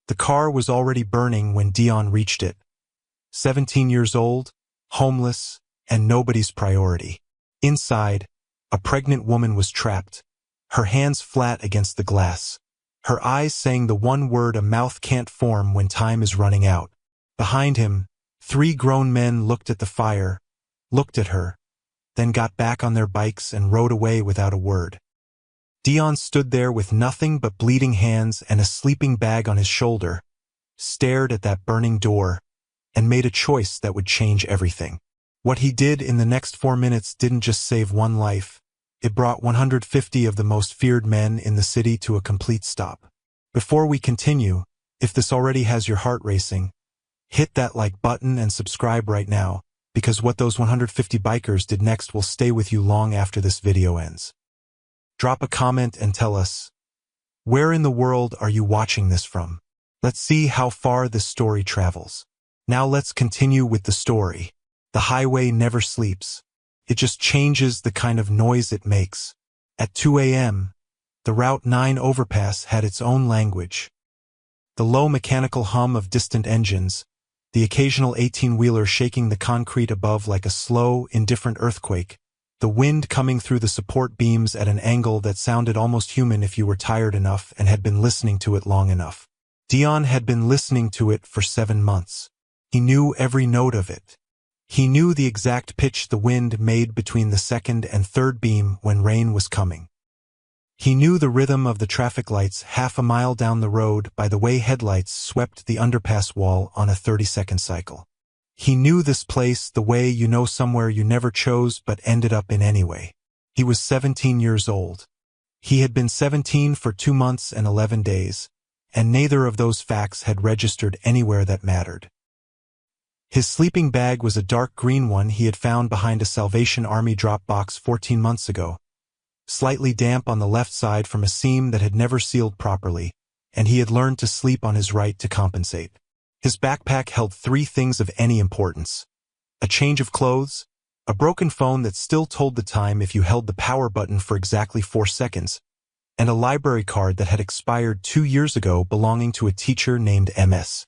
The car was already burning when Dion reached it. 17 years old, homeless, and nobody's priority. Inside, a pregnant woman was trapped, her hands flat against the glass, her eyes saying the one word a mouth can't form when time is running out. Behind him, 3 grown men looked at the fire, looked at her, then got back on their bikes and rode away without a word. Dion stood there with nothing but bleeding hands and a sleeping bag on his shoulder, stared at that burning door, and made a choice that would change everything. What he did in the next 4 minutes didn't just save one life, it brought 150 of the most feared men in the city to a complete stop. Before we continue, if this already has your heart racing, hit that like button and subscribe right now, because what those 150 bikers did next will stay with you long after this video ends. Drop a comment and tell us, where in the world are you watching this from? Let's see how far this story travels. Now let's continue with the story. The highway never sleeps. It just changes the kind of noise it makes. At 2 a.m., the Route 9 overpass had its own language. The low mechanical hum of distant engines, the occasional 18-wheeler shaking the concrete above like a slow, indifferent earthquake, the wind coming through the support beams at an angle that sounded almost human if you were tired enough and had been listening to it long enough. Dion had been listening to it for 7 months. He knew every note of it. He knew the exact pitch the wind made between the second and third beam when rain was coming. He knew the rhythm of the traffic lights half a mile down the road by the way headlights swept the underpass wall on a 30-second cycle. He knew this place the way you know somewhere you never chose but ended up in anyway. He was 17 years old. He had been 17 for 2 months and 11 days, and neither of those facts had registered anywhere that mattered. His sleeping bag was a dark green one he had found behind a Salvation Army drop box 14 months ago, slightly damp on the left side from a seam that had never sealed properly, and he had learned to sleep on his right to compensate. His backpack held 3 things of any importance: a change of clothes, a broken phone that still told the time if you held the power button for exactly 4 seconds, and a library card that had expired 2 years ago belonging to a teacher named Ms.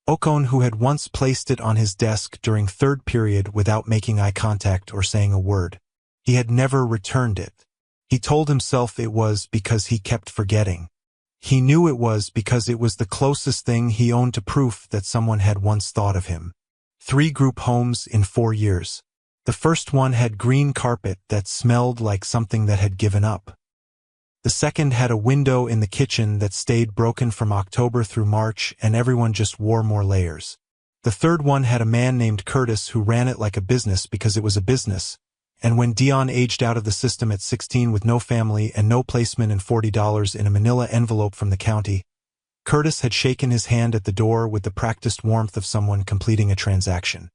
Ocon, who had once placed it on his desk during third period without making eye contact or saying a word. He had never returned it. He told himself it was because he kept forgetting. He knew it was because it was the closest thing he owned to proof that someone had once thought of him. 3 group homes in 4 years. The first one had green carpet that smelled like something that had given up. The second had a window in the kitchen that stayed broken from October through March, and everyone just wore more layers. The third one had a man named Curtis who ran it like a business because it was a business, and when Dion aged out of the system at 16 with no family and no placement and $40 in a manila envelope from the county, Curtis had shaken his hand at the door with the practiced warmth of someone completing a transaction.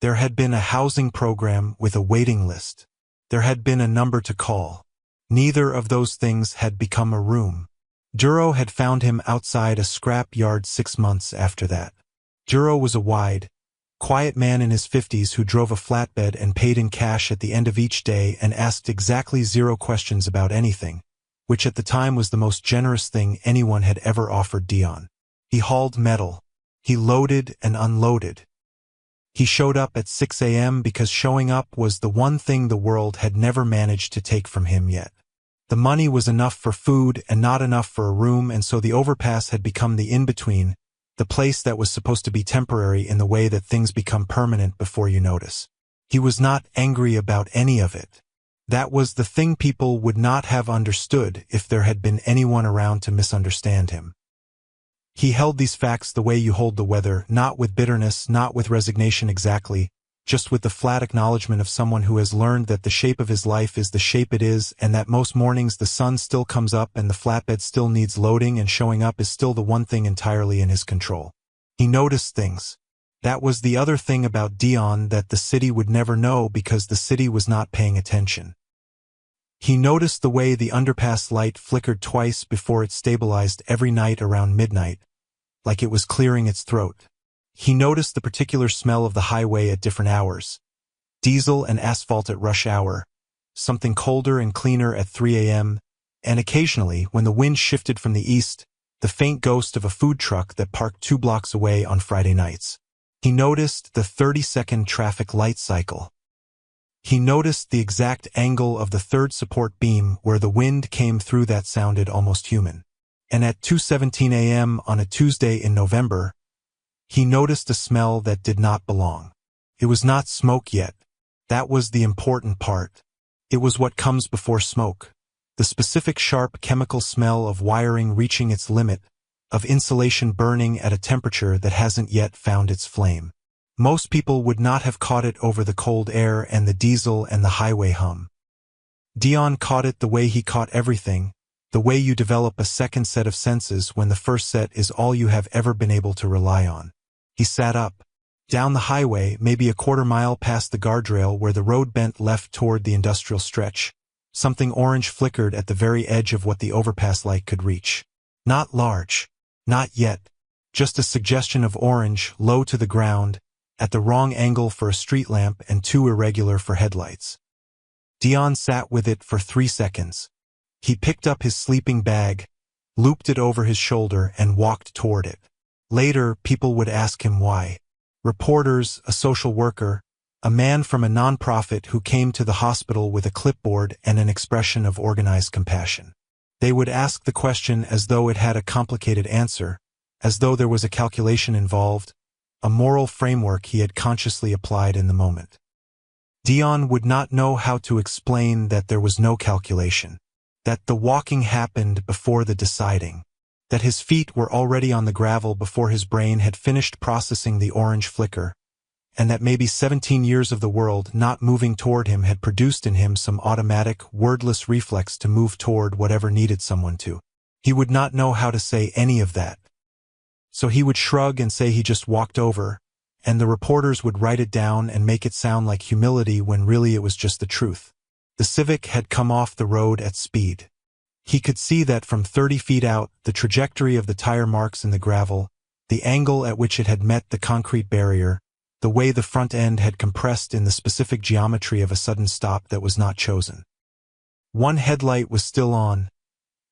There had been a housing program with a waiting list. There had been a number to call. Neither of those things had become a room. Duro had found him outside a scrap yard 6 months after that. Duro was a wide, quiet man in his 50s who drove a flatbed and paid in cash at the end of each day and asked exactly 0 questions about anything, which at the time was the most generous thing anyone had ever offered Dion. He hauled metal. He loaded and unloaded. He showed up at 6 a.m. because showing up was the one thing the world had never managed to take from him yet. The money was enough for food and not enough for a room, and so the overpass had become the in-between, the place that was supposed to be temporary in the way that things become permanent before you notice. He was not angry about any of it. That was the thing people would not have understood if there had been anyone around to misunderstand him. He held these facts the way you hold the weather, not with bitterness, not with resignation exactly, just with the flat acknowledgement of someone who has learned that the shape of his life is the shape it is, and that most mornings the sun still comes up and the flatbed still needs loading and showing up is still the one thing entirely in his control. He noticed things. That was the other thing about Dion that the city would never know because the city was not paying attention. He noticed the way the underpass light flickered twice before it stabilized every night around midnight, like it was clearing its throat. He noticed the particular smell of the highway at different hours. Diesel and asphalt at rush hour, something colder and cleaner at 3 a.m., and occasionally, when the wind shifted from the east, the faint ghost of a food truck that parked 2 blocks away on Friday nights. He noticed the 30-second traffic light cycle. He noticed the exact angle of the third support beam where the wind came through that sounded almost human. And at 2:17 a.m. on a Tuesday in November, he noticed a smell that did not belong. It was not smoke yet. That was the important part. It was what comes before smoke. The specific sharp chemical smell of wiring reaching its limit, of insulation burning at a temperature that hasn't yet found its flame. Most people would not have caught it over the cold air and the diesel and the highway hum. Dion caught it the way he caught everything, the way you develop a second set of senses when the first set is all you have ever been able to rely on. He sat up. Down the highway, maybe a quarter mile past the guardrail where the road bent left toward the industrial stretch, something orange flickered at the very edge of what the overpass light could reach. Not large. Not yet. Just a suggestion of orange, low to the ground, at the wrong angle for a street lamp and too irregular for headlights. Dion sat with it for 3 seconds. He picked up his sleeping bag, looped it over his shoulder, and walked toward it. Later, people would ask him why. Reporters, a social worker, a man from a nonprofit who came to the hospital with a clipboard and an expression of organized compassion. They would ask the question as though it had a complicated answer, as though there was a calculation involved, a moral framework he had consciously applied in the moment. Dion would not know how to explain that there was no calculation, that the walking happened before the deciding, that his feet were already on the gravel before his brain had finished processing the orange flicker, and that maybe 17 years of the world not moving toward him had produced in him some automatic, wordless reflex to move toward whatever needed someone to. He would not know how to say any of that. So he would shrug and say he just walked over, and the reporters would write it down and make it sound like humility when really it was just the truth. The Civic had come off the road at speed. He could see that from 30 feet out, the trajectory of the tire marks in the gravel, the angle at which it had met the concrete barrier, the way the front end had compressed in the specific geometry of a sudden stop that was not chosen. One headlight was still on,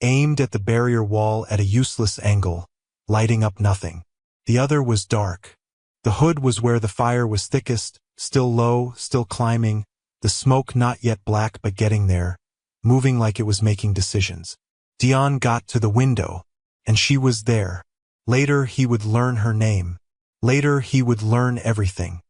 aimed at the barrier wall at a useless angle, lighting up nothing. The other was dark. The hood was where the fire was thickest, still low, still climbing, the smoke not yet black but getting there, moving like it was making decisions. Dion got to the window, and she was there. Later he would learn her name. Later he would learn everything.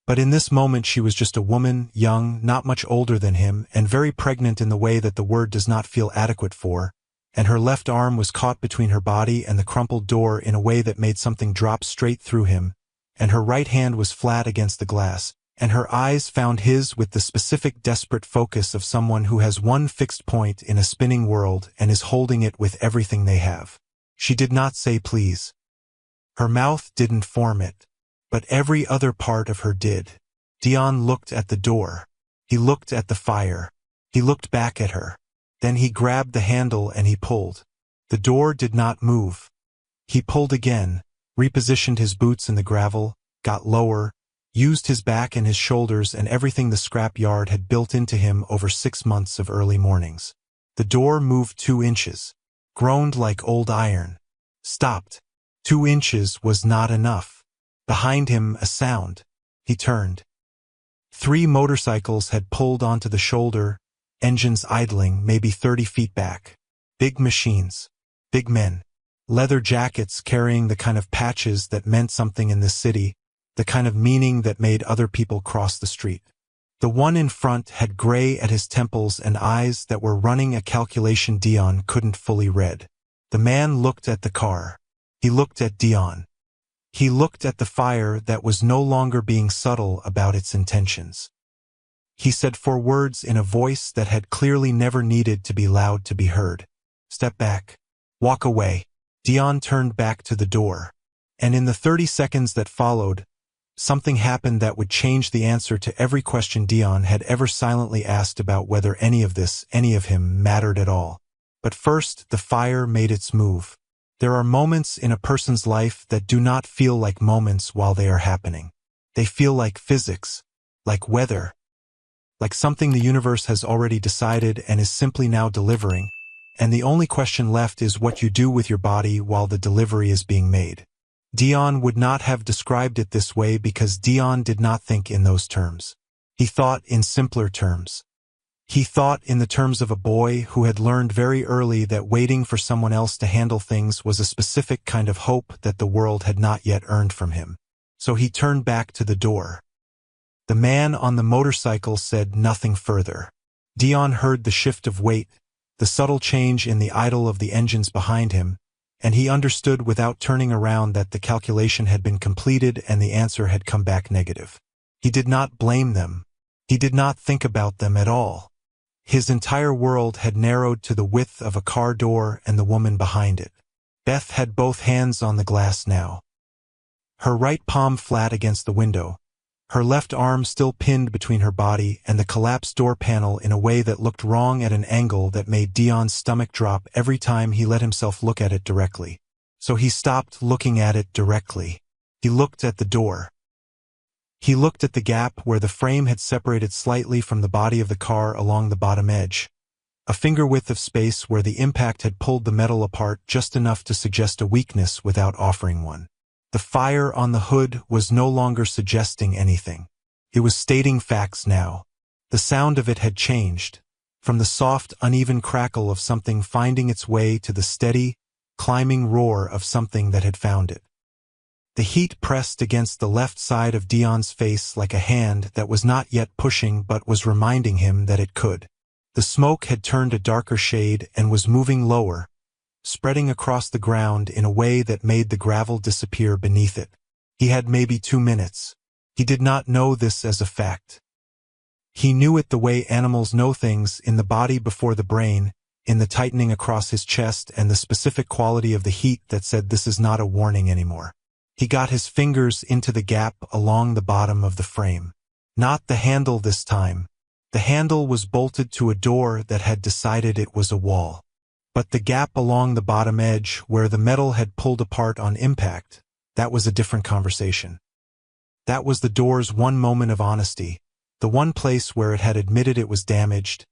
But in this moment she was just a woman, young, not much older than him, and very pregnant in the way that the word does not feel adequate for, and her left arm was caught between her body and the crumpled door in a way that made something drop straight through him, and her right hand was flat against the glass, and her eyes found his with the specific desperate focus of someone who has one fixed point in a spinning world and is holding it with everything they have. She did not say please. Her mouth didn't form it, but every other part of her did. Dion looked at the door. He looked at the fire. He looked back at her. Then he grabbed the handle and he pulled. The door did not move. He pulled again, repositioned his boots in the gravel, got lower, used his back and his shoulders and everything the scrap yard had built into him over 6 months of early mornings. The door moved 2 inches, groaned like old iron, stopped. 2 inches was not enough. Behind him, a sound. He turned. 3 motorcycles had pulled onto the shoulder, engines idling maybe 30 feet back. Big machines. Big men. Leather jackets carrying the kind of patches that meant something in this city, the kind of meaning that made other people cross the street. The one in front had gray at his temples and eyes that were running a calculation Dion couldn't fully read. The man looked at the car. He looked at Dion. He looked at the fire that was no longer being subtle about its intentions. He said 4 words in a voice that had clearly never needed to be loud to be heard. Step back. Walk away. Dion turned back to the door. And in the 30 seconds that followed, something happened that would change the answer to every question Dion had ever silently asked about whether any of this, any of him, mattered at all. But first, the fire made its move. There are moments in a person's life that do not feel like moments while they are happening. They feel like physics, like weather, like something the universe has already decided and is simply now delivering, and the only question left is what you do with your body while the delivery is being made. Dion would not have described it this way because Dion did not think in those terms. He thought in simpler terms. He thought in the terms of a boy who had learned very early that waiting for someone else to handle things was a specific kind of hope that the world had not yet earned from him. So he turned back to the door. The man on the motorcycle said nothing further. Dion heard the shift of weight, the subtle change in the idle of the engines behind him, and he understood without turning around that the calculation had been completed and the answer had come back negative. He did not blame them. He did not think about them at all. His entire world had narrowed to the width of a car door and the woman behind it. Beth had both hands on the glass now. Her right palm flat against the window, her left arm still pinned between her body and the collapsed door panel in a way that looked wrong at an angle that made Dion's stomach drop every time he let himself look at it directly. So he stopped looking at it directly. He looked at the door. He looked at the gap where the frame had separated slightly from the body of the car along the bottom edge, a finger width of space where the impact had pulled the metal apart just enough to suggest a weakness without offering one. The fire on the hood was no longer suggesting anything. It was stating facts now. The sound of it had changed, from the soft, uneven crackle of something finding its way to the steady, climbing roar of something that had found it. The heat pressed against the left side of Dion's face like a hand that was not yet pushing but was reminding him that it could. The smoke had turned a darker shade and was moving lower, spreading across the ground in a way that made the gravel disappear beneath it. He had maybe 2 minutes. He did not know this as a fact. He knew it the way animals know things, in the body before the brain, in the tightening across his chest and the specific quality of the heat that said this is not a warning anymore. He got his fingers into the gap along the bottom of the frame. Not the handle this time. The handle was bolted to a door that had decided it was a wall. But the gap along the bottom edge, where the metal had pulled apart on impact, that was a different conversation. That was the door's one moment of honesty, the one place where it had admitted it was damaged,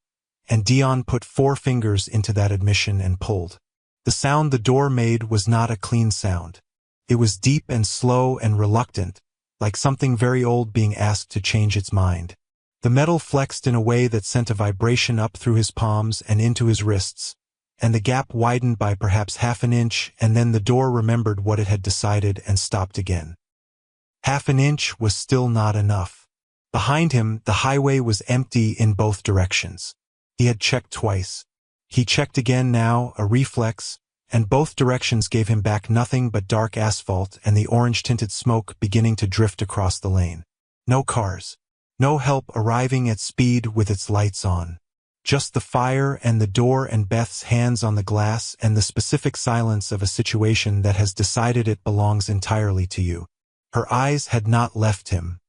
and Dion put 4 fingers into that admission and pulled. The sound the door made was not a clean sound. It was deep and slow and reluctant, like something very old being asked to change its mind. The metal flexed in a way that sent a vibration up through his palms and into his wrists, and the gap widened by perhaps half an inch, and then the door remembered what it had decided and stopped again. Half an inch was still not enough. Behind him, the highway was empty in both directions. He had checked twice. He checked again now, a reflex, and both directions gave him back nothing but dark asphalt and the orange-tinted smoke beginning to drift across the lane. No cars. No help arriving at speed with its lights on. Just the fire and the door and Beth's hands on the glass and the specific silence of a situation that has decided it belongs entirely to you. Her eyes had not left him.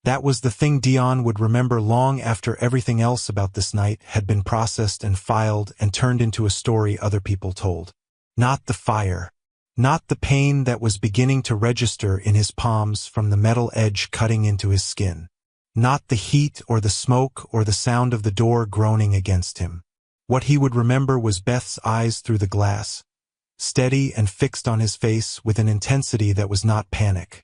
That was the thing Dion would remember long after everything else about this night had been processed and filed and turned into a story other people told. Not the fire. Not the pain that was beginning to register in his palms from the metal edge cutting into his skin. Not the heat or the smoke or the sound of the door groaning against him. What he would remember was Beth's eyes through the glass, steady and fixed on his face with an intensity that was not panic.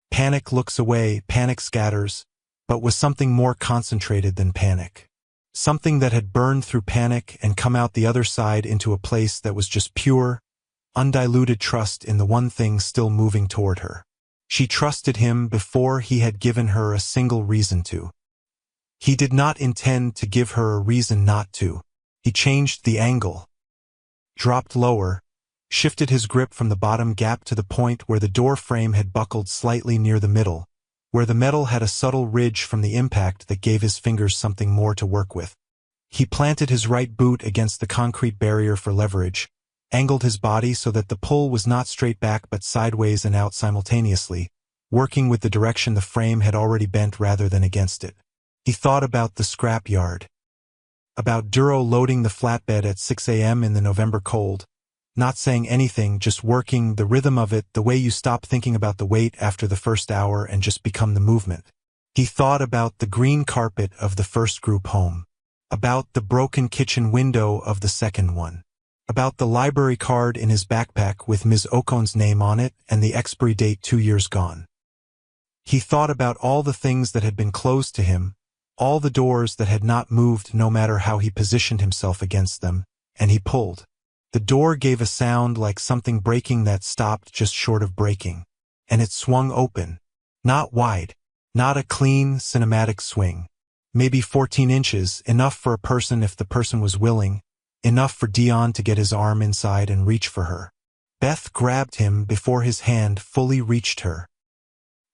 Panic looks away, panic scatters, but was something more concentrated than panic. Something that had burned through panic and come out the other side into a place that was just pure, undiluted trust in the one thing still moving toward her. She trusted him before he had given her a single reason to. He did not intend to give her a reason not to. He changed the angle, dropped lower, shifted his grip from the bottom gap to the point where the door frame had buckled slightly near the middle, where the metal had a subtle ridge from the impact that gave his fingers something more to work with. He planted his right boot against the concrete barrier for leverage, angled his body so that the pull was not straight back but sideways and out simultaneously, working with the direction the frame had already bent rather than against it. He thought about the scrap yard. About Duro loading the flatbed at 6 a.m. in the November cold, not saying anything, just working, the rhythm of it, the way you stop thinking about the weight after the first hour and just become the movement. He thought about the green carpet of the first group home. about the broken kitchen window of the second one, about the library card in his backpack with Ms. Ocon's name on it and the expiry date 2 years gone. He thought about all the things that had been closed to him, all the doors that had not moved no matter how he positioned himself against them, and he pulled. The door gave a sound like something breaking that stopped just short of breaking, and it swung open. Not wide, not a clean, cinematic swing. Maybe 14 inches, enough for a person if the person was willing, enough for Dion to get his arm inside and reach for her. Beth grabbed him before his hand fully reached her.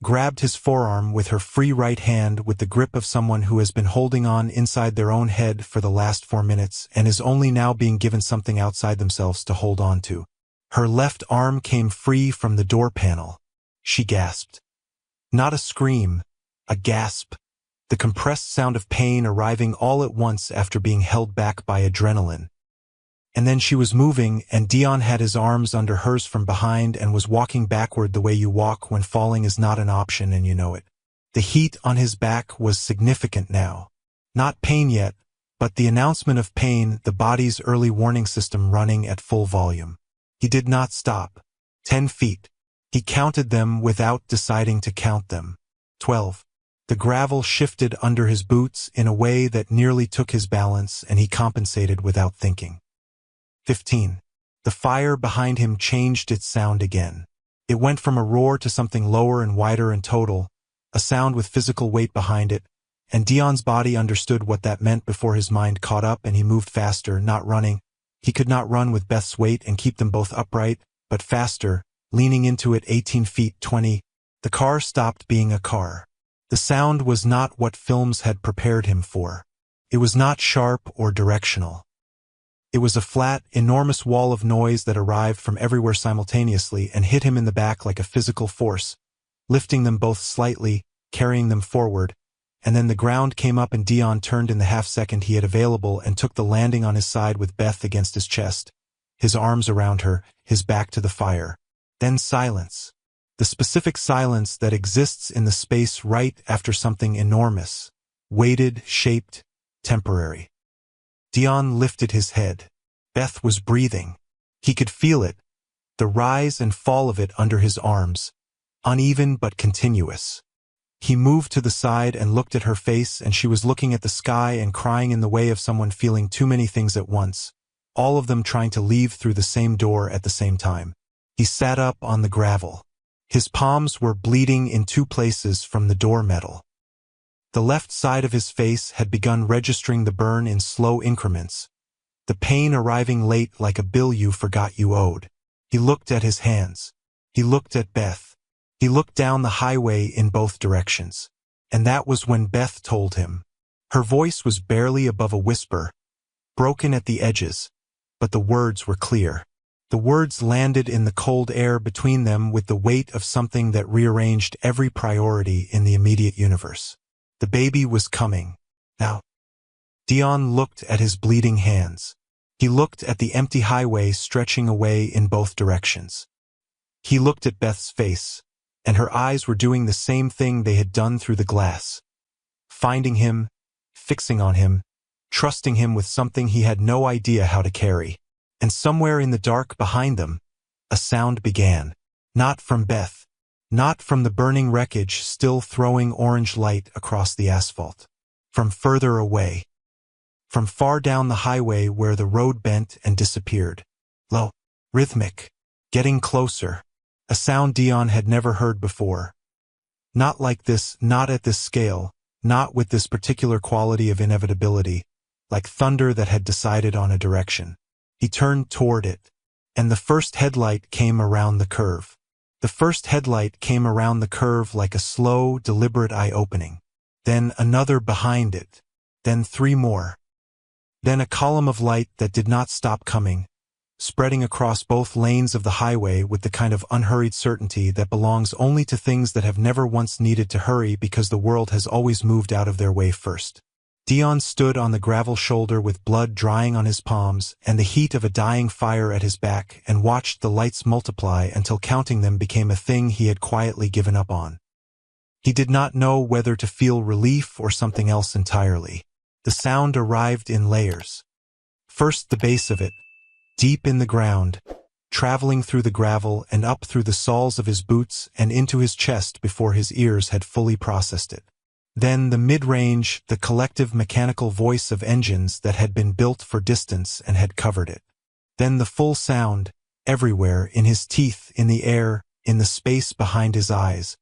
Grabbed his forearm with her free right hand with the grip of someone who has been holding on inside their own head for the last 4 minutes and is only now being given something outside themselves to hold on to. Her left arm came free from the door panel. She gasped. Not a scream, a gasp. The compressed sound of pain arriving all at once after being held back by adrenaline. And then she was moving, and Dion had his arms under hers from behind and was walking backward the way you walk when falling is not an option and you know it. The heat on his back was significant now. Not pain yet, but the announcement of pain, the body's early warning system running at full volume. He did not stop. 10 feet. He counted them without deciding to count them. 12. The gravel shifted under his boots in a way that nearly took his balance, and he compensated without thinking. 15. The fire behind him changed its sound again. It went from a roar to something lower and wider in total, a sound with physical weight behind it, and Dion's body understood what that meant before his mind caught up and he moved faster, not running. He could not run with Beth's weight and keep them both upright, but faster, leaning into it 18 feet 20. The car stopped being a car. The sound was not what films had prepared him for. It was not sharp or directional. It was a flat, enormous wall of noise that arrived from everywhere simultaneously and hit him in the back like a physical force, lifting them both slightly, carrying them forward, and then the ground came up and Dion turned in the half-second he had available and took the landing on his side with Beth against his chest, his arms around her, his back to the fire. Then silence. The specific silence that exists in the space right after something enormous, weighted, shaped, temporary. Dion lifted his head. Beth was breathing. He could feel it, the rise and fall of it under his arms, uneven but continuous. He moved to the side and looked at her face, and she was looking at the sky and crying in the way of someone feeling too many things at once, all of them trying to leave through the same door at the same time. He sat up on the gravel. His palms were bleeding in 2 places from the door metal. The left side of his face had begun registering the burn in slow increments, the pain arriving late like a bill you forgot you owed. He looked at his hands. He looked at Beth. He looked down the highway in both directions. And that was when Beth told him. Her voice was barely above a whisper, broken at the edges, but the words were clear. The words landed in the cold air between them with the weight of something that rearranged every priority in the immediate universe. The baby was coming. Now. Dion looked at his bleeding hands. He looked at the empty highway stretching away in both directions. He looked at Beth's face, and her eyes were doing the same thing they had done through the glass. Finding him, fixing on him, trusting him with something he had no idea how to carry. And somewhere in the dark behind them, a sound began. Not from Beth. Not from the burning wreckage still throwing orange light across the asphalt. From further away. From far down the highway where the road bent and disappeared. Low, rhythmic, getting closer. A sound Dion had never heard before. Not like this, not at this scale, not with this particular quality of inevitability, like thunder that had decided on a direction. He turned toward it, and the first headlight came around the curve. The first headlight came around the curve like a slow, deliberate eye-opening. Then another behind it. Then 3 more. Then a column of light that did not stop coming, spreading across both lanes of the highway with the kind of unhurried certainty that belongs only to things that have never once needed to hurry because the world has always moved out of their way first. Dion stood on the gravel shoulder with blood drying on his palms and the heat of a dying fire at his back and watched the lights multiply until counting them became a thing he had quietly given up on. He did not know whether to feel relief or something else entirely. The sound arrived in layers. First the base of it, deep in the ground, traveling through the gravel and up through the soles of his boots and into his chest before his ears had fully processed it. Then the mid-range, the collective mechanical voice of engines that had been built for distance and had covered it. Then the full sound, everywhere, in his teeth, in the air, in the space behind his eyes.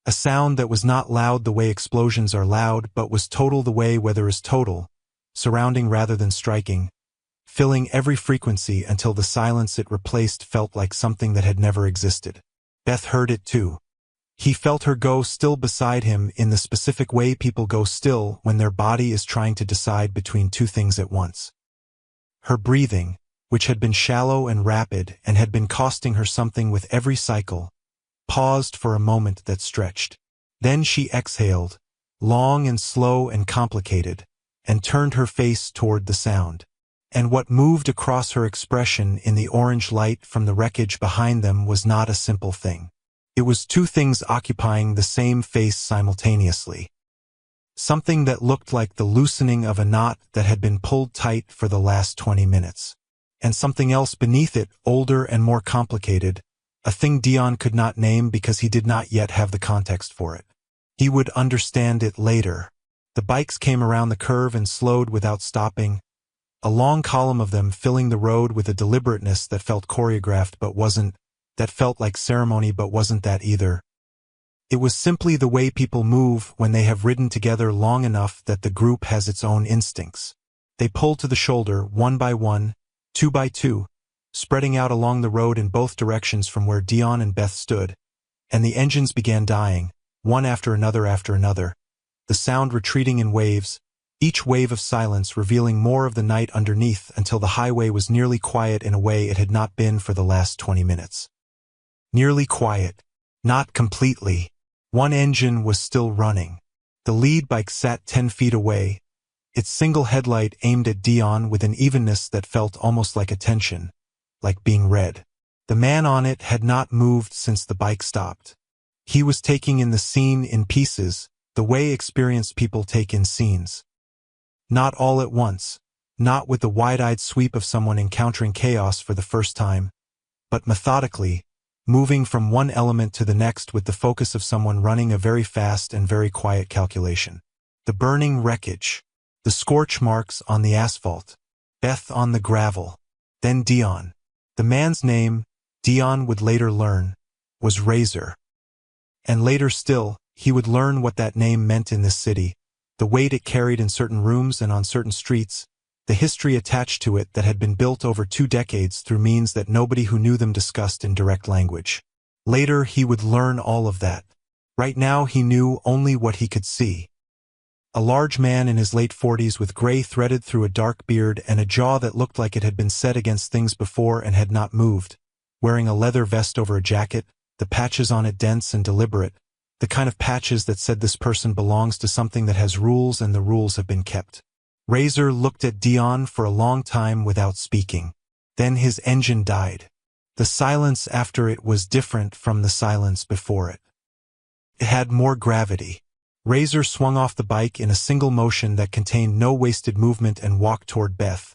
A sound that was not loud the way explosions are loud, but was total the way weather is total, surrounding rather than striking, filling every frequency until the silence it replaced felt like something that had never existed. Beth heard it too. He felt her go still beside him in the specific way people go still when their body is trying to decide between two things at once. Her breathing, which had been shallow and rapid and had been costing her something with every cycle, paused for a moment that stretched. Then she exhaled, long and slow and complicated, and turned her face toward the sound. And what moved across her expression in the orange light from the wreckage behind them was not a simple thing. It was two things occupying the same face simultaneously. Something that looked like the loosening of a knot that had been pulled tight for the last 20 minutes. And something else beneath it, older and more complicated, a thing Dion could not name because he did not yet have the context for it. He would understand it later. The bikes came around the curve and slowed without stopping, a long column of them filling the road with a deliberateness that felt choreographed but wasn't, that felt like ceremony but wasn't that either. It was simply the way people move when they have ridden together long enough that the group has its own instincts. They pulled to the shoulder, one by one, two by two, spreading out along the road in both directions from where Dion and Beth stood, and the engines began dying, one after another, the sound retreating in waves, each wave of silence revealing more of the night underneath until the highway was nearly quiet in a way it had not been for the last 20 minutes. Nearly quiet. Not completely. One engine was still running. The lead bike sat 10 feet away, its single headlight aimed at Dion with an evenness that felt almost like attention, like being read. The man on it had not moved since the bike stopped. He was taking in the scene in pieces, the way experienced people take in scenes. Not all at once, not with the wide-eyed sweep of someone encountering chaos for the first time, but methodically, moving from one element to the next with the focus of someone running a very fast and very quiet calculation. The burning wreckage, the scorch marks on the asphalt, Beth on the gravel, then Dion. The man's name, Dion would later learn, was Razor. And later still, he would learn what that name meant in this city, the weight it carried in certain rooms and on certain streets, the history attached to it that had been built over 2 decades through means that nobody who knew them discussed in direct language. Later he would learn all of that. Right now he knew only what he could see. A large man in his late 40s with gray threaded through a dark beard and a jaw that looked like it had been set against things before and had not moved, wearing a leather vest over a jacket, the patches on it dense and deliberate, the kind of patches that said this person belongs to something that has rules and the rules have been kept. Razor looked at Dion for a long time without speaking. Then his engine died. The silence after it was different from the silence before it. It had more gravity. Razor swung off the bike in a single motion that contained no wasted movement and walked toward Beth.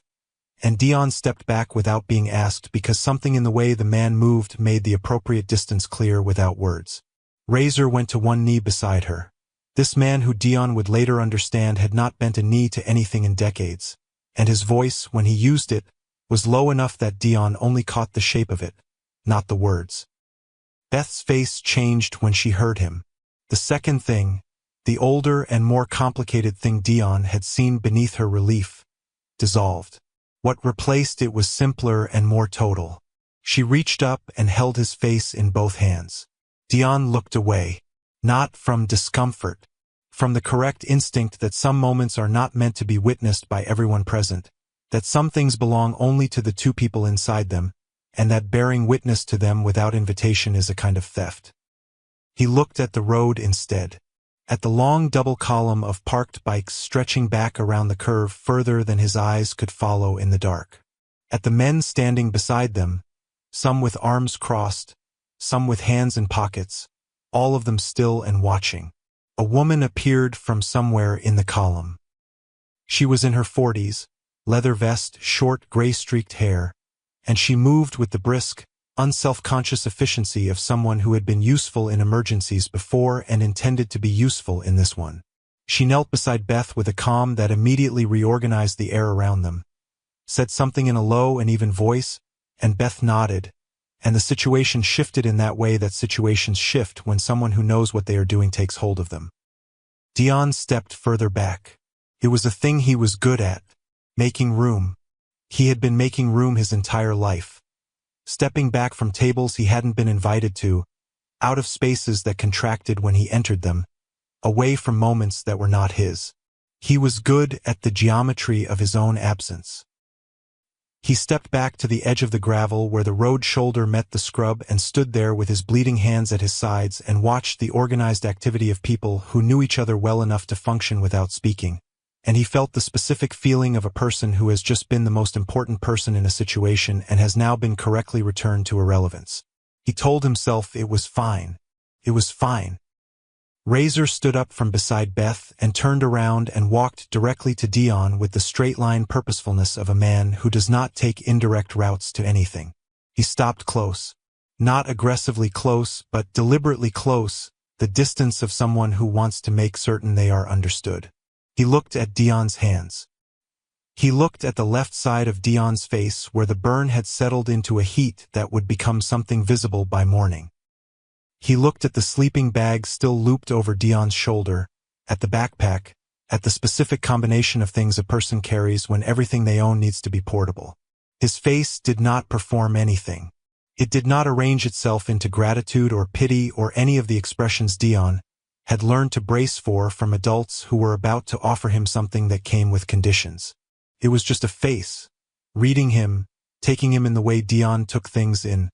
And Dion stepped back without being asked because something in the way the man moved made the appropriate distance clear without words. Razor went to one knee beside her. This man who Dion would later understand had not bent a knee to anything in decades, and his voice, when he used it, was low enough that Dion only caught the shape of it, not the words. Beth's face changed when she heard him. The second thing, the older and more complicated thing Dion had seen beneath her relief, dissolved. What replaced it was simpler and more total. She reached up and held his face in both hands. Dion looked away. Not from discomfort, from the correct instinct that some moments are not meant to be witnessed by everyone present, that some things belong only to the two people inside them, and that bearing witness to them without invitation is a kind of theft. He looked at the road instead, at the long double column of parked bikes stretching back around the curve further than his eyes could follow in the dark, at the men standing beside them, some with arms crossed, some with hands in pockets, all of them still and watching. A woman appeared from somewhere in the column. She was in her 40s, leather vest, short, gray-streaked hair, and she moved with the brisk, unself-conscious efficiency of someone who had been useful in emergencies before and intended to be useful in this one. She knelt beside Beth with a calm that immediately reorganized the air around them, said something in a low and even voice, and Beth nodded, and the situation shifted in that way that situations shift when someone who knows what they are doing takes hold of them. Dion stepped further back. It was a thing he was good at, making room. He had been making room his entire life, stepping back from tables he hadn't been invited to, out of spaces that contracted when he entered them, away from moments that were not his. He was good at the geometry of his own absence. He stepped back to the edge of the gravel where the road shoulder met the scrub and stood there with his bleeding hands at his sides and watched the organized activity of people who knew each other well enough to function without speaking. And he felt the specific feeling of a person who has just been the most important person in a situation and has now been correctly returned to irrelevance. He told himself it was fine. It was fine. Razor stood up from beside Beth and turned around and walked directly to Dion with the straight-line purposefulness of a man who does not take indirect routes to anything. He stopped close. Not aggressively close, but deliberately close, the distance of someone who wants to make certain they are understood. He looked at Dion's hands. He looked at the left side of Dion's face where the burn had settled into a heat that would become something visible by morning. He looked at the sleeping bag still looped over Dion's shoulder, at the backpack, at the specific combination of things a person carries when everything they own needs to be portable. His face did not perform anything. It did not arrange itself into gratitude or pity or any of the expressions Dion had learned to brace for from adults who were about to offer him something that came with conditions. It was just a face, reading him, taking him in the way Dion took things in.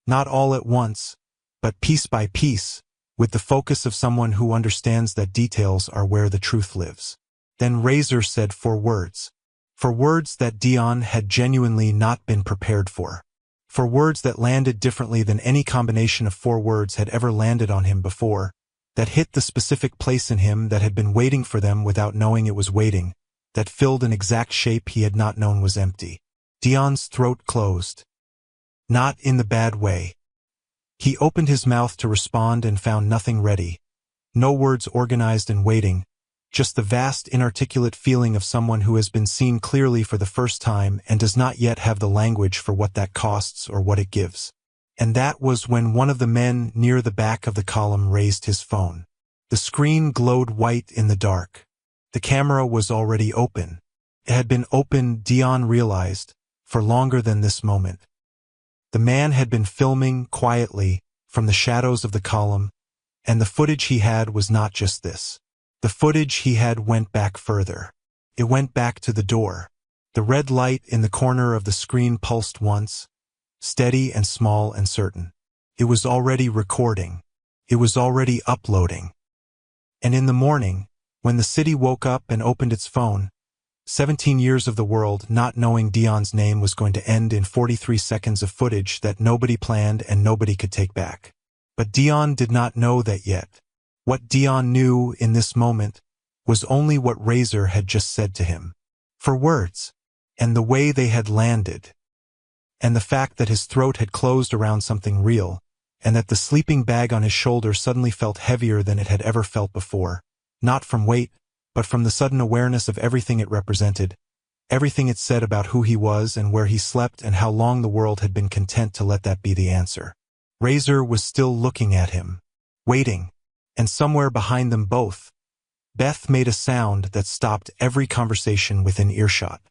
Not all at once, but piece by piece, with the focus of someone who understands that details are where the truth lives. Then Razor said 4 words. 4 words that Dion had genuinely not been prepared for. 4 words that landed differently than any combination of 4 words had ever landed on him before, that hit the specific place in him that had been waiting for them without knowing it was waiting, that filled an exact shape he had not known was empty. Dion's throat closed. Not in the bad way. He opened his mouth to respond and found nothing ready. No words organized and waiting, just the vast inarticulate feeling of someone who has been seen clearly for the first time and does not yet have the language for what that costs or what it gives. And that was when one of the men near the back of the column raised his phone. The screen glowed white in the dark. The camera was already open. It had been open, Dion realized, for longer than this moment. The man had been filming quietly from the shadows of the column, and the footage he had was not just this. The footage he had went back further. It went back to the door. The red light in the corner of the screen pulsed once, steady and small and certain. It was already recording. It was already uploading. And in the morning, when the city woke up and opened its phone, 17 years of the world not knowing Dion's name was going to end in 43 seconds of footage that nobody planned and nobody could take back. But Dion did not know that yet. What Dion knew in this moment was only what Razor had just said to him. 4 words, and the way they had landed, and the fact that his throat had closed around something real, and that the sleeping bag on his shoulder suddenly felt heavier than it had ever felt before, not from weight, but from the sudden awareness of everything it represented, everything it said about who he was and where he slept and how long the world had been content to let that be the answer. Razor was still looking at him, waiting, and somewhere behind them both, Beth made a sound that stopped every conversation within earshot.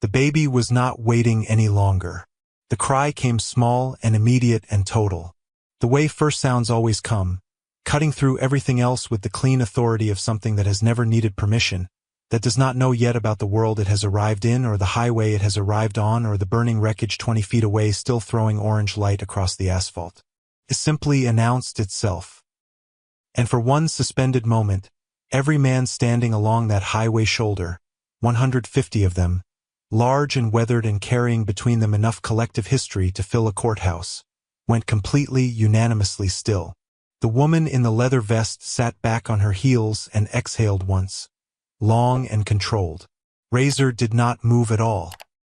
The baby was not waiting any longer. The cry came small and immediate and total. The way first sounds always come, cutting through everything else with the clean authority of something that has never needed permission, that does not know yet about the world it has arrived in or the highway it has arrived on or the burning wreckage 20 feet away still throwing orange light across the asphalt. It simply announced itself. And for one suspended moment, every man standing along that highway shoulder, 150 of them, large and weathered and carrying between them enough collective history to fill a courthouse, went completely, unanimously still. The woman in the leather vest sat back on her heels and exhaled once, long and controlled. Razor did not move at all.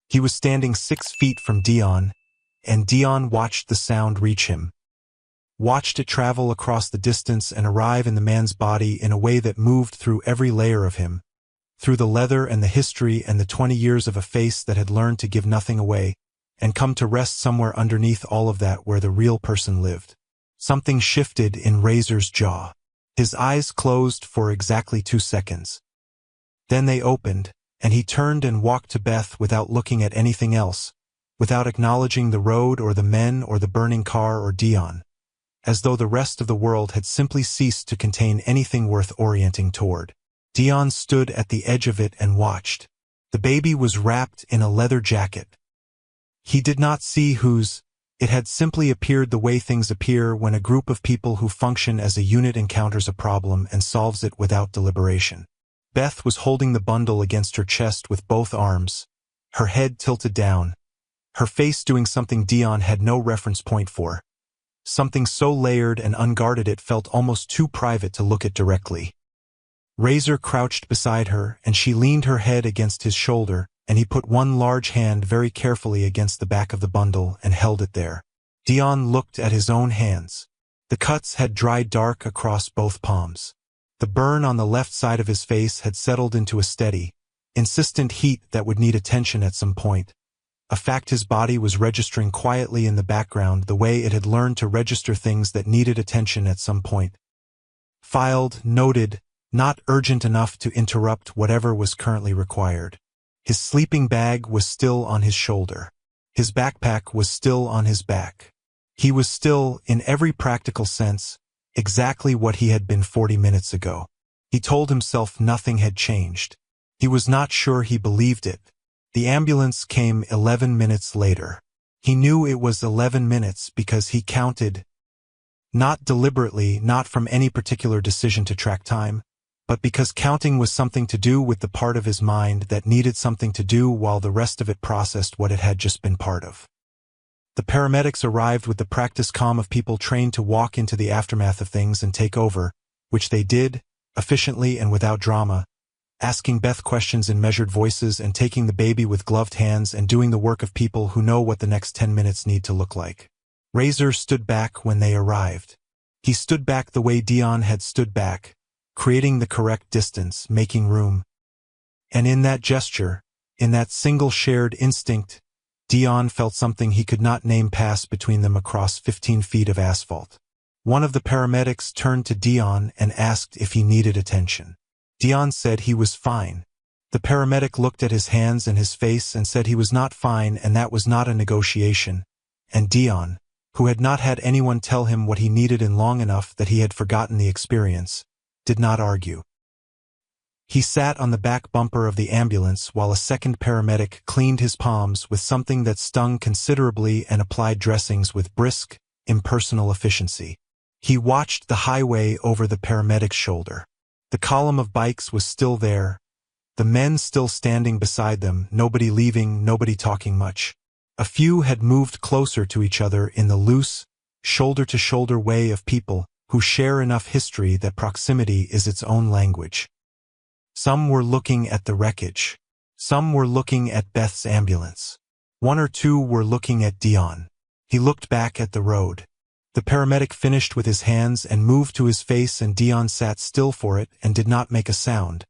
He was standing 6 feet from Dion, and Dion watched the sound reach him. Watched it travel across the distance and arrive in the man's body in a way that moved through every layer of him, through the leather and the history and the 20 years of a face that had learned to give nothing away, and come to rest somewhere underneath all of that where the real person lived. Something shifted in Razor's jaw. His eyes closed for exactly 2 seconds. Then they opened, and he turned and walked to Beth without looking at anything else, without acknowledging the road or the men or the burning car or Dion, as though the rest of the world had simply ceased to contain anything worth orienting toward. Dion stood at the edge of it and watched. The baby was wrapped in a leather jacket. He did not see whose. It had simply appeared the way things appear when a group of people who function as a unit encounters a problem and solves it without deliberation. Beth was holding the bundle against her chest with both arms, her head tilted down, her face doing something Dion had no reference point for. Something so layered and unguarded it felt almost too private to look at directly. Razor crouched beside her, and she leaned her head against his shoulder, and he put one large hand very carefully against the back of the bundle and held it there. Dion looked at his own hands. The cuts had dried dark across both palms. The burn on the left side of his face had settled into a steady, insistent heat that would need attention at some point, a fact his body was registering quietly in the background the way it had learned to register things that needed attention at some point. Filed, noted, not urgent enough to interrupt whatever was currently required. His sleeping bag was still on his shoulder. His backpack was still on his back. He was still, in every practical sense, exactly what he had been 40 minutes ago. He told himself nothing had changed. He was not sure he believed it. The ambulance came 11 minutes later. He knew it was 11 minutes because he counted. Not deliberately, not from any particular decision to track time, but because counting was something to do with the part of his mind that needed something to do while the rest of it processed what it had just been part of. The paramedics arrived with the practice calm of people trained to walk into the aftermath of things and take over, which they did, efficiently and without drama, asking Beth questions in measured voices and taking the baby with gloved hands and doing the work of people who know what the next 10 minutes need to look like. Razor stood back when they arrived. He stood back the way Dion had stood back, creating the correct distance, making room. And in that gesture, in that single shared instinct, Dion felt something he could not name pass between them across 15 feet of asphalt. One of the paramedics turned to Dion and asked if he needed attention. Dion said he was fine. The paramedic looked at his hands and his face and said he was not fine, and that was not a negotiation. And Dion, who had not had anyone tell him what he needed in long enough that he had forgotten the experience, did not argue. He sat on the back bumper of the ambulance while a second paramedic cleaned his palms with something that stung considerably and applied dressings with brisk, impersonal efficiency. He watched the highway over the paramedic's shoulder. The column of bikes was still there, the men still standing beside them, nobody leaving, nobody talking much. A few had moved closer to each other in the loose, shoulder-to-shoulder way of people who share enough history that proximity is its own language. Some were looking at the wreckage. Some were looking at Beth's ambulance. 1 or 2 were looking at Dion. He looked back at the road. The paramedic finished with his hands and moved to his face, and Dion sat still for it and did not make a sound,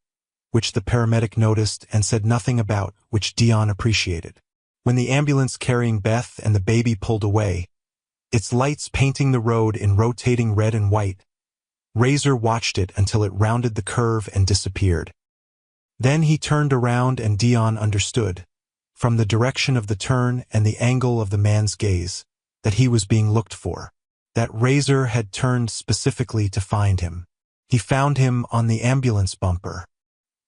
which the paramedic noticed and said nothing about, which Dion appreciated. When the ambulance carrying Beth and the baby pulled away, its lights painting the road in rotating red and white, Razor watched it until it rounded the curve and disappeared. Then he turned around and Dion understood, from the direction of the turn and the angle of the man's gaze, that he was being looked for. That Razor had turned specifically to find him. He found him on the ambulance bumper.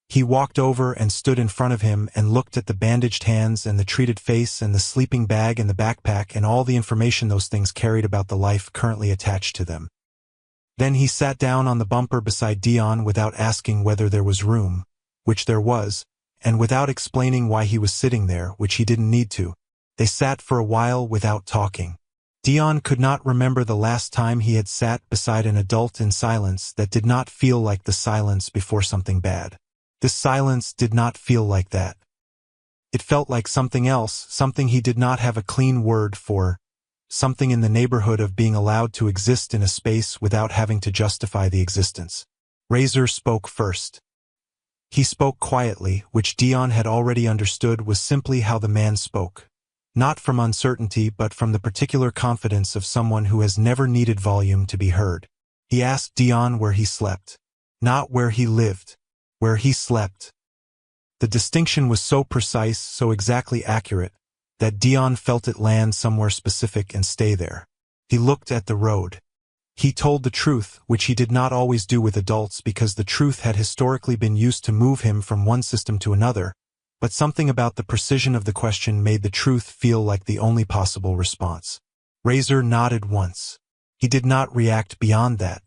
He walked over and stood in front of him and looked at the bandaged hands and the treated face and the sleeping bag and the backpack and all the information those things carried about the life currently attached to them. Then he sat down on the bumper beside Dion without asking whether there was room, which there was, and without explaining why he was sitting there, which he didn't need to. They sat for a while without talking. Dion could not remember the last time he had sat beside an adult in silence that did not feel like the silence before something bad. This silence did not feel like that. It felt like something else, something he did not have a clean word for, something in the neighborhood of being allowed to exist in a space without having to justify the existence. Razor spoke first. He spoke quietly, which Dion had already understood was simply how the man spoke. Not from uncertainty, but from the particular confidence of someone who has never needed volume to be heard. He asked Dion where he slept. Not where he lived. Where he slept. The distinction was so precise, so exactly accurate, that Dion felt it land somewhere specific and stay there. He looked at the road. He told the truth, which he did not always do with adults because the truth had historically been used to move him from one system to another, but something about the precision of the question made the truth feel like the only possible response. Razor nodded once. He did not react beyond that.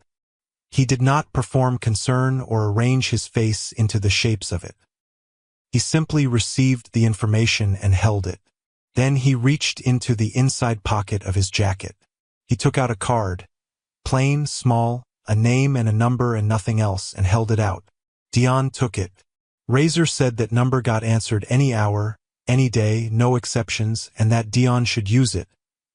He did not perform concern or arrange his face into the shapes of it. He simply received the information and held it. Then he reached into the inside pocket of his jacket. He took out a card. Plain, small, a name and a number and nothing else, and held it out. Dion took it. Razor said that number got answered any hour, any day, no exceptions, and that Dion should use it,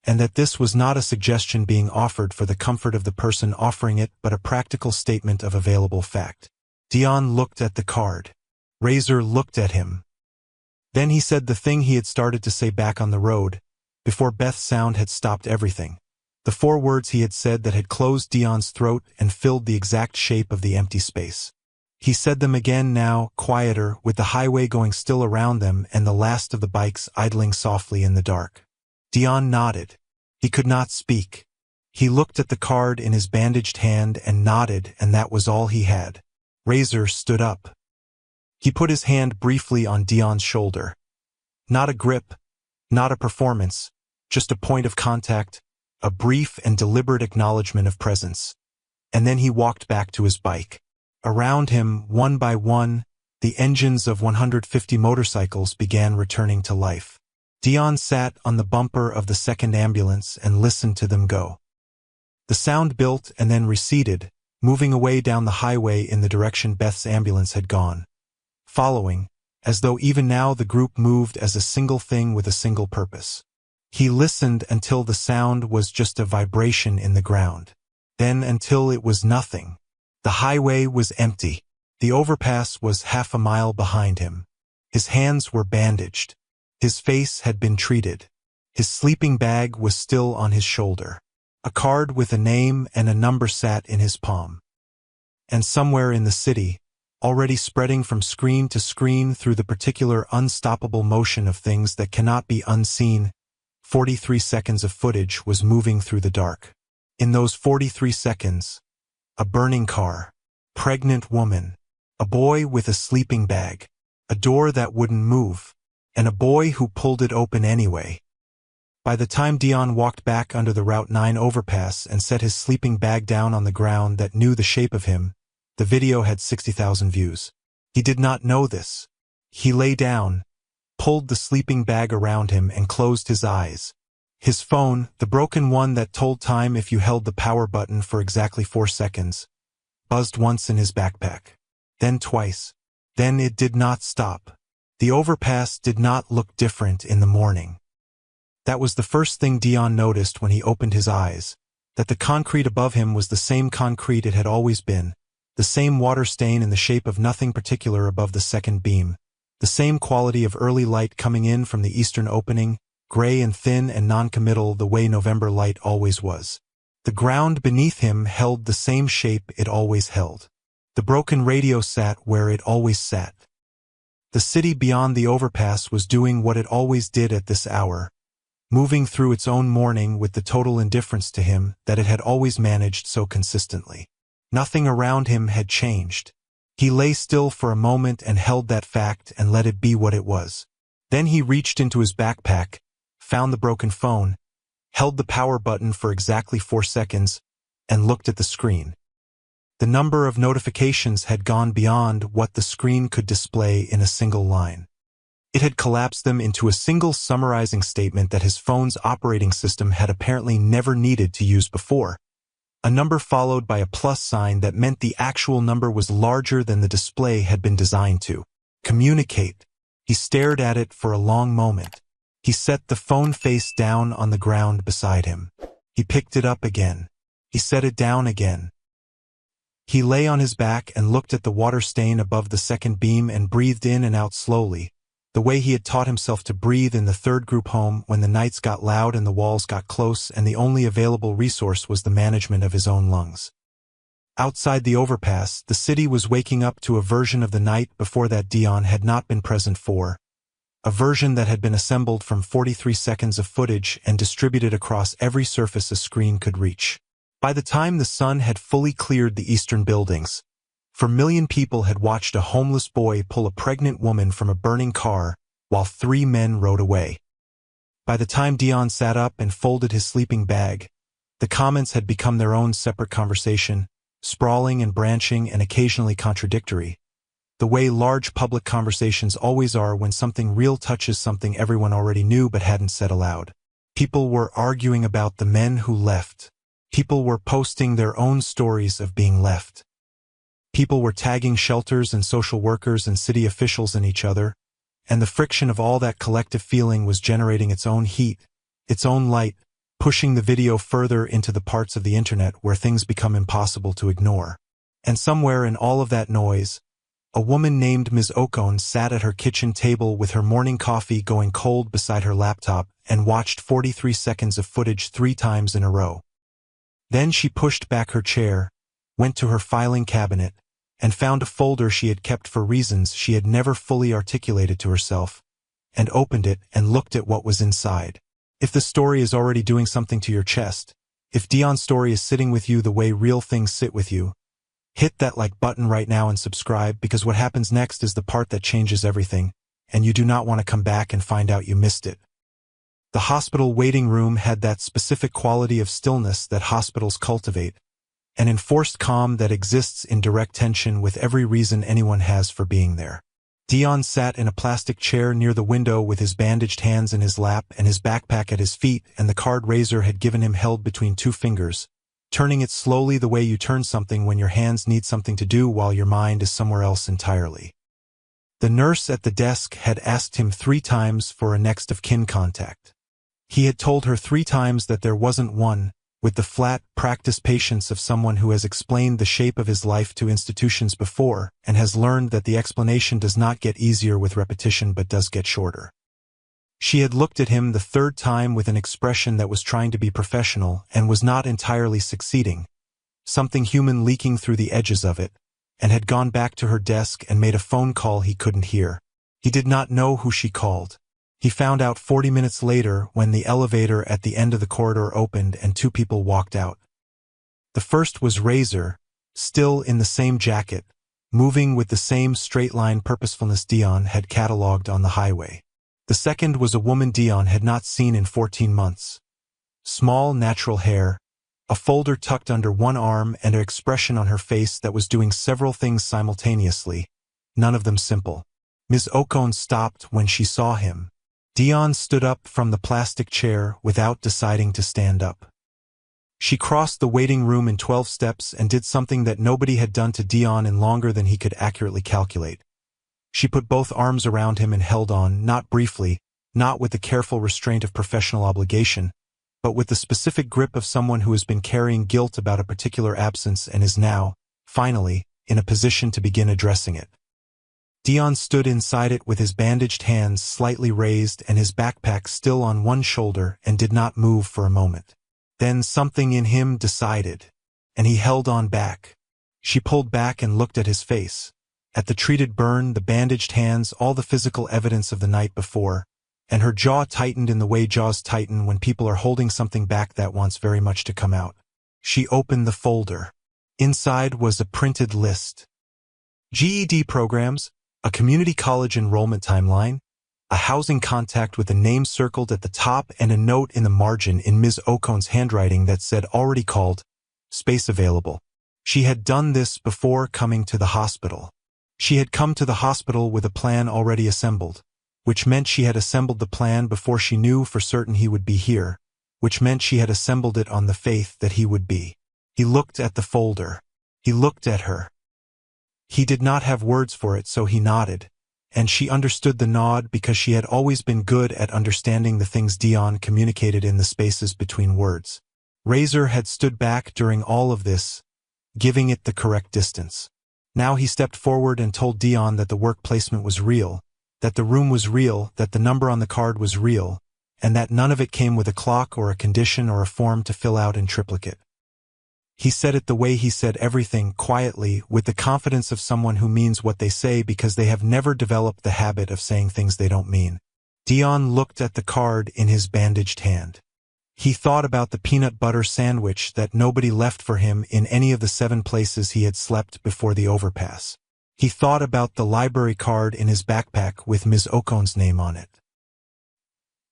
and that this was not a suggestion being offered for the comfort of the person offering it but a practical statement of available fact. Dion looked at the card. Razor looked at him. Then he said the thing he had started to say back on the road, before Beth's sound had stopped everything. The 4 words he had said that had closed Dion's throat and filled the exact shape of the empty space. He said them again now, quieter, with the highway going still around them and the last of the bikes idling softly in the dark. Dion nodded. He could not speak. He looked at the card in his bandaged hand and nodded, and that was all he had. Razor stood up. He put his hand briefly on Dion's shoulder. Not a grip, not a performance, just a point of contact, a brief and deliberate acknowledgement of presence. And then he walked back to his bike. Around him, one by one, the engines of 150 motorcycles began returning to life. Dion sat on the bumper of the second ambulance and listened to them go. The sound built and then receded, moving away down the highway in the direction Beth's ambulance had gone. Following, as though even now the group moved as a single thing with a single purpose. He listened until the sound was just a vibration in the ground. Then until it was nothing. The highway was empty. The overpass was half a mile behind him. His hands were bandaged. His face had been treated. His sleeping bag was still on his shoulder. A card with a name and a number sat in his palm. And somewhere in the city, already spreading from screen to screen through the particular unstoppable motion of things that cannot be unseen, 43 seconds of footage was moving through the dark. In those 43 seconds, a burning car, pregnant woman, a boy with a sleeping bag, a door that wouldn't move, and a boy who pulled it open anyway. By the time Dion walked back under the Route 9 overpass and set his sleeping bag down on the ground that knew the shape of him, the video had 60,000 views. He did not know this. He lay down, pulled the sleeping bag around him and closed his eyes. His phone, the broken one that told time if you held the power button for exactly 4 seconds, buzzed once in his backpack. Then twice. Then it did not stop. The overpass did not look different in the morning. That was the first thing Dion noticed when he opened his eyes, that the concrete above him was the same concrete it had always been, the same water stain in the shape of nothing particular above the second beam, the same quality of early light coming in from the eastern opening, gray and thin and non-committal the way November light always was. The ground beneath him held the same shape it always held. The broken radio sat where it always sat. The city beyond the overpass was doing what it always did at this hour, moving through its own mourning with the total indifference to him that it had always managed so consistently. Nothing around him had changed. He lay still for a moment and held that fact and let it be what it was. Then he reached into his backpack, found the broken phone, held the power button for exactly 4 seconds, and looked at the screen. The number of notifications had gone beyond what the screen could display in a single line. It had collapsed them into a single summarizing statement that his phone's operating system had apparently never needed to use before. A number followed by a plus sign that meant the actual number was larger than the display had been designed to communicate. He stared at it for a long moment. He set the phone face down on the ground beside him. He picked it up again. He set it down again. He lay on his back and looked at the water stain above the second beam and breathed in and out slowly, the way he had taught himself to breathe in the third group home when the nights got loud and the walls got close and the only available resource was the management of his own lungs. Outside the overpass, the city was waking up to a version of the night before that Dion had not been present for, a version that had been assembled from 43 seconds of footage and distributed across every surface a screen could reach. By the time the sun had fully cleared the eastern buildings, 4 million people had watched a homeless boy pull a pregnant woman from a burning car while 3 men rode away. By the time Dion sat up and folded his sleeping bag, the comments had become their own separate conversation, sprawling and branching and occasionally contradictory, the way large public conversations always are when something real touches something everyone already knew but hadn't said aloud. People were arguing about the men who left. People were posting their own stories of being left. People were tagging shelters and social workers and city officials in each other, and the friction of all that collective feeling was generating its own heat, its own light, pushing the video further into the parts of the internet where things become impossible to ignore. And somewhere in all of that noise, a woman named Ms. Ocon sat at her kitchen table with her morning coffee going cold beside her laptop and watched 43 seconds of footage 3 times in a row. Then she pushed back her chair, went to her filing cabinet, and found a folder she had kept for reasons she had never fully articulated to herself, and opened it and looked at what was inside. If the story is already doing something to your chest, if Dion's story is sitting with you the way real things sit with you, hit that like button right now and subscribe, because what happens next is the part that changes everything, and you do not want to come back and find out you missed it. The hospital waiting room had that specific quality of stillness that hospitals cultivate, an enforced calm that exists in direct tension with every reason anyone has for being there. Dion sat in a plastic chair near the window with his bandaged hands in his lap and his backpack at his feet, and the card Razor had given him held between 2 fingers, turning it slowly the way you turn something when your hands need something to do while your mind is somewhere else entirely. The nurse at the desk had asked him 3 times for a next of kin contact. He had told her 3 times that there wasn't one, with the flat, practiced patience of someone who has explained the shape of his life to institutions before and has learned that the explanation does not get easier with repetition but does get shorter. She had looked at him the 3rd time with an expression that was trying to be professional and was not entirely succeeding, something human leaking through the edges of it, and had gone back to her desk and made a phone call he couldn't hear. He did not know who she called. He found out 40 minutes later when the elevator at the end of the corridor opened and 2 people walked out. The first was Razor, still in the same jacket, moving with the same straight-line purposefulness Dion had catalogued on the highway. The second was a woman Dion had not seen in 14 months. Small, natural hair, a folder tucked under one arm, and an expression on her face that was doing several things simultaneously, none of them simple. Ms. Ocon stopped when she saw him. Dion stood up from the plastic chair without deciding to stand up. She crossed the waiting room in 12 steps and did something that nobody had done to Dion in longer than he could accurately calculate. She put both arms around him and held on, not briefly, not with the careful restraint of professional obligation, but with the specific grip of someone who has been carrying guilt about a particular absence and is now, finally, in a position to begin addressing it. Dion stood inside it with his bandaged hands slightly raised and his backpack still on one shoulder and did not move for a moment. Then something in him decided, and he held on back. She pulled back and looked at his face, at the treated burn, the bandaged hands, all the physical evidence of the night before, and her jaw tightened in the way jaws tighten when people are holding something back that wants very much to come out. She opened the folder. Inside was a printed list. GED programs, a community college enrollment timeline, a housing contact with a name circled at the top and a note in the margin in Ms. Ocon's handwriting that said already called, space available. She had done this before coming to the hospital. She had come to the hospital with a plan already assembled, which meant she had assembled the plan before she knew for certain he would be here, which meant she had assembled it on the faith that he would be. He looked at the folder. He looked at her. He did not have words for it, so he nodded, and she understood the nod because she had always been good at understanding the things Dion communicated in the spaces between words. Razor had stood back during all of this, giving it the correct distance. Now he stepped forward and told Dion that the work placement was real, that the room was real, that the number on the card was real, and that none of it came with a clock or a condition or a form to fill out in triplicate. He said it the way he said everything, quietly, with the confidence of someone who means what they say because they have never developed the habit of saying things they don't mean. Dion looked at the card in his bandaged hand. He thought about the peanut butter sandwich that nobody left for him in any of the 7 places he had slept before the overpass. He thought about the library card in his backpack with Ms. Ocon's name on it.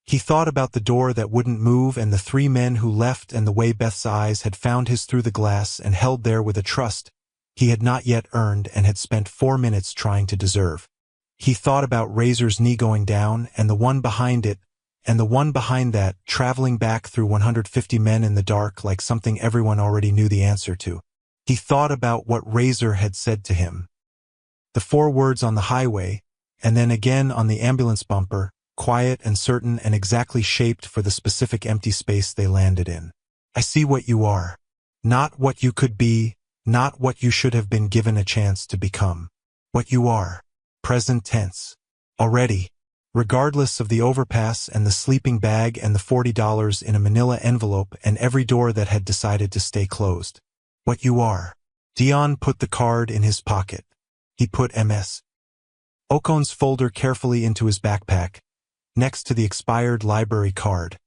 He thought about the door that wouldn't move and the 3 men who left and the way Beth's eyes had found his through the glass and held there with a trust he had not yet earned and had spent 4 minutes trying to deserve. He thought about Razor's knee going down and the one behind it, and the one behind that, traveling back through 150 men in the dark like something everyone already knew the answer to. He thought about what Razor had said to him. The 4 words on the highway, and then again on the ambulance bumper, quiet and certain and exactly shaped for the specific empty space they landed in. I see what you are. Not what you could be, not what you should have been given a chance to become. What you are. Present tense. Already. Regardless of the overpass and the sleeping bag and the $40 in a manila envelope and every door that had decided to stay closed. What you are. Dion put the card in his pocket. He put Ms. Ocon's folder carefully into his backpack, next to the expired library card,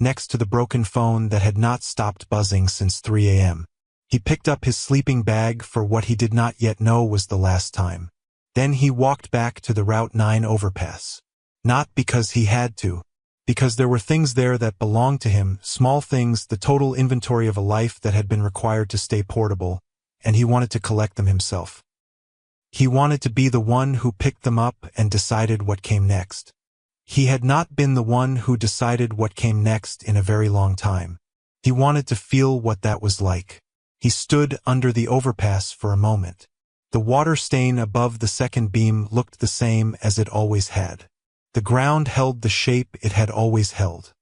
next to the broken phone that had not stopped buzzing since 3 a.m. He picked up his sleeping bag for what he did not yet know was the last time. Then he walked back to the Route 9 overpass. Not because he had to, because there were things there that belonged to him, small things, the total inventory of a life that had been required to stay portable, and he wanted to collect them himself. He wanted to be the one who picked them up and decided what came next. He had not been the one who decided what came next in a very long time. He wanted to feel what that was like. He stood under the overpass for a moment. The water stain above the second beam looked the same as it always had. The ground held the shape it had always held.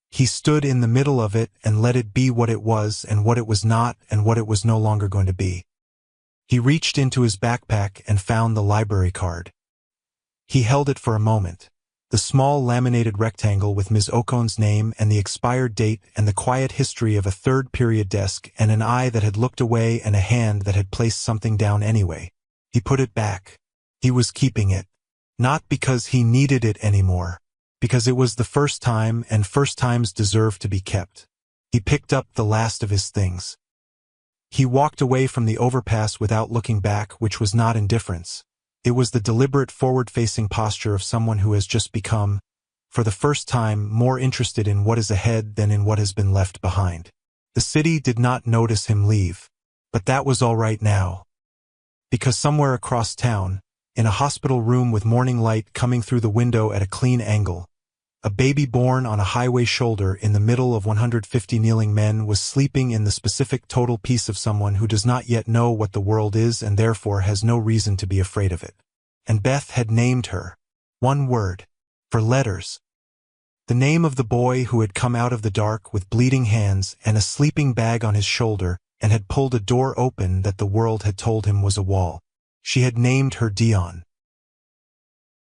He stood in the middle of it and let it be what it was and what it was not and what it was no longer going to be. He reached into his backpack and found the library card. He held it for a moment. The small laminated rectangle with Ms. Ocon's name and the expired date and the quiet history of a third-period desk and an eye that had looked away and a hand that had placed something down anyway. He put it back. He was keeping it. Not because he needed it anymore, because it was the first time and first times deserve to be kept. He picked up the last of his things. He walked away from the overpass without looking back, which was not indifference. It was the deliberate forward-facing posture of someone who has just become, for the first time, more interested in what is ahead than in what has been left behind. The city did not notice him leave, but that was all right now. Because somewhere across town, in a hospital room with morning light coming through the window at a clean angle, a baby born on a highway shoulder in the middle of 150 kneeling men was sleeping in the specific total peace of someone who does not yet know what the world is and therefore has no reason to be afraid of it. And Beth had named her. 1 word. For letters. The name of the boy who had come out of the dark with bleeding hands and a sleeping bag on his shoulder and had pulled a door open that the world had told him was a wall. She had named her Dion.